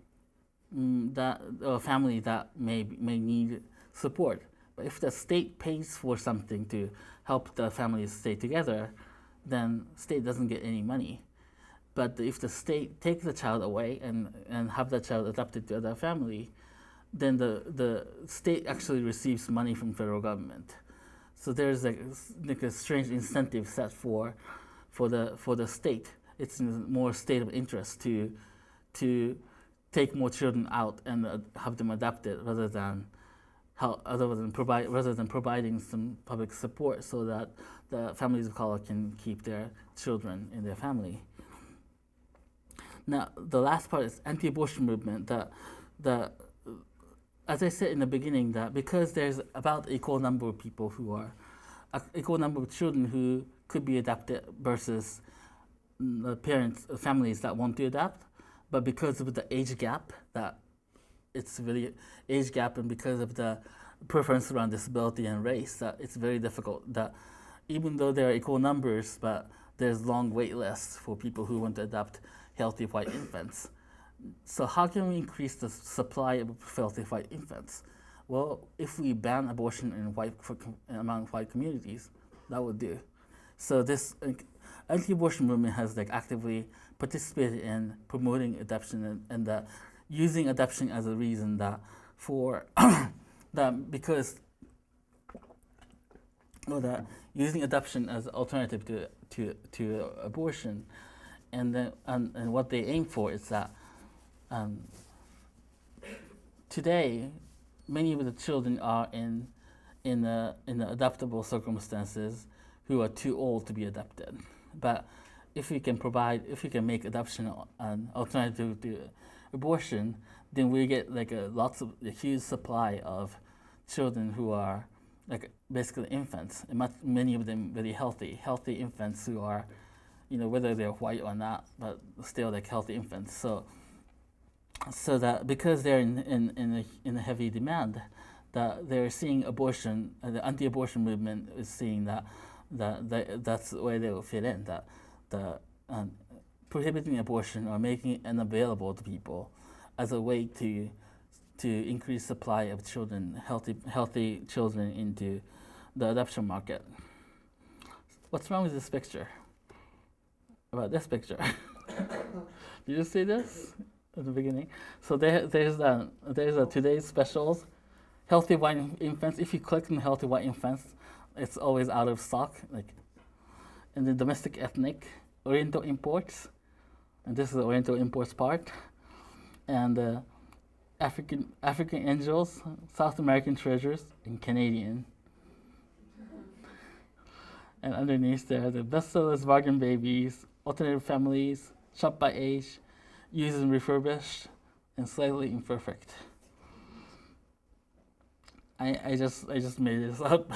a family that may need support, but if the state pays for something to help the families stay together, then state doesn't get any money. But if the state takes the child away and have the child adopted to another family, then the state actually receives money from federal government. So there's like a strange incentive set for the state. It's more state of interest to take more children out and have them adopted rather than providing some public support so that the families of color can keep their children in their family. Now, the last part is anti-abortion movement. As I said in the beginning, that because there's about equal number of people who are equal number of children who could be adopted versus the families that want to adopt, but because of the age gap, that it's really age gap, and because of the preference around disability and race, that it's very difficult. That even though there are equal numbers, but there's long wait lists for people who want to adopt healthy white infants. So how can we increase the supply of healthy white infants? Well, if we ban abortion among white communities, that would do. So this anti-abortion movement has actively participated in promoting adoption and using adoption as a reason using adoption as an alternative to abortion, and what they aim for is that today many of the children are in adoptable circumstances who are too old to be adopted. But if we can make adoption an alternative to abortion, then we get a huge supply of children who are basically infants, and many of them very healthy infants who are, whether they're white or not, but still healthy infants. So that because they're in a heavy demand, that they're seeing abortion, the anti-abortion movement is seeing that's the way they will fit in. That prohibiting abortion or making it unavailable to people as a way to increase supply of children, healthy children into the adoption market. What's wrong with this picture? About this picture? Did you see this at the beginning? So there's today's specials, healthy white infants. If you click on healthy white infants, it's always out of stock. And the domestic ethnic, Oriental imports, and this is the Oriental imports part, and African angels, South American treasures, and Canadian. And underneath there, the bestsellers, bargain babies, alternative families, shop by age, used and refurbished, and slightly imperfect. I just made this up.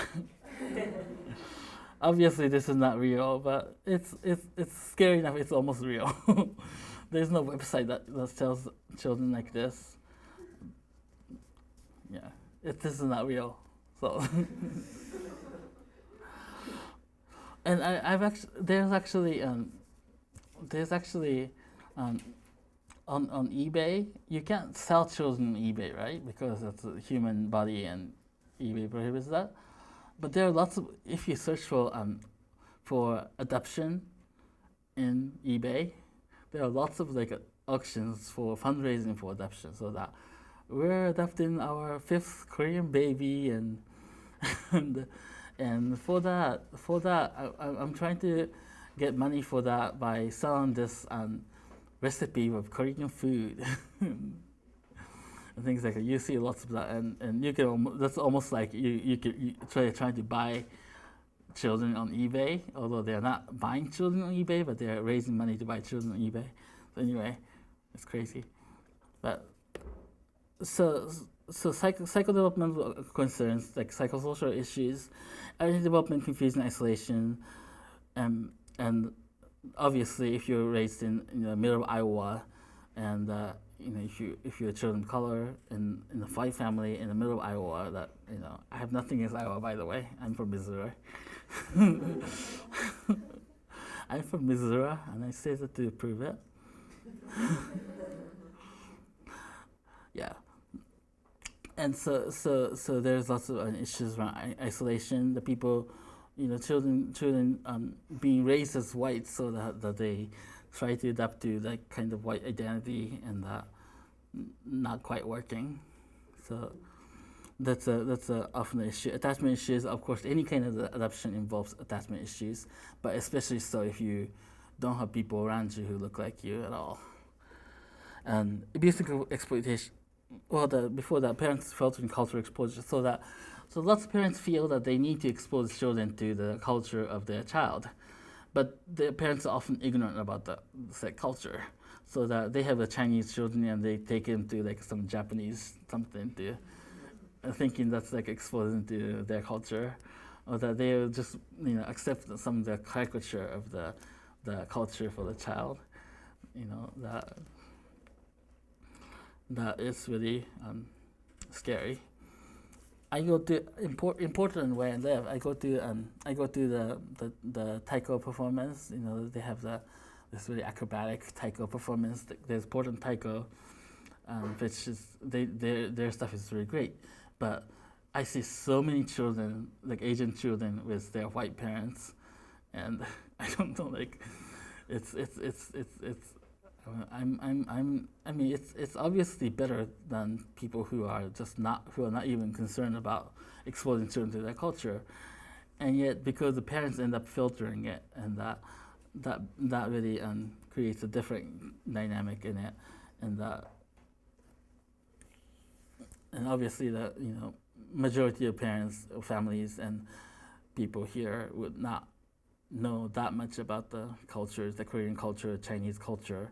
Obviously, this is not real, but it's scary enough. It's almost real. There's no website that tells children like this. Yeah, this is not real. So, and there's actually on eBay, you can't sell children on eBay, right? Because it's a human body and eBay prohibits that. But there are lots of, if you search for adoption in eBay, there are lots of like auctions for fundraising for adoption, so that we're adopting our 5th Korean baby and and for that I'm trying to get money for that by selling this recipe of Korean food and things like that. You see lots of that, and you can that's almost like you trying to buy children on eBay, although they're not buying children on eBay, but they're raising money to buy children on eBay. So anyway, it's crazy. But so psychodevelopmental concerns like psychosocial issues, identity development, confusion, isolation, and obviously, if you're raised in the middle of Iowa, and if you're a child of color in a white family in the middle of Iowa, that I have nothing against Iowa, by the way. I'm from Missouri. I'm from Missouri, and I say that to prove it. Yeah. And so there's lots of issues around isolation. The people, children being raised as white, so that they try to adapt to that kind of white identity, and that not quite working. So that's often an issue. Attachment issues, of course, any kind of adoption involves attachment issues, but especially so if you don't have people around you who look like you at all. And abuse and exploitation. Well, before that, parents filtering cultural exposure, so lots of parents feel that they need to expose children to the culture of their child, but the parents are often ignorant about the culture, so that they have a Chinese children and they take them to like some Japanese something to, thinking that's like exposing to their culture, or that they will just accept some of the caricature of the culture for the child, that is really scary. I go to important where I live. I go to the taiko performance. They have this really acrobatic taiko performance. There's important taiko, which is their stuff is really great. But I see so many children, like Asian children, with their white parents, and I don't know, like it's it's obviously better than people who are not even concerned about exposing children to their culture, and yet because the parents end up filtering it, and that really creates a different dynamic in it, and obviously the majority of parents, families, and people here would not know that much about the cultures, the Korean culture, Chinese culture,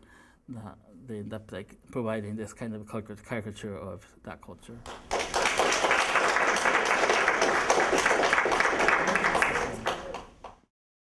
that they end up like providing this kind of caricature of that culture.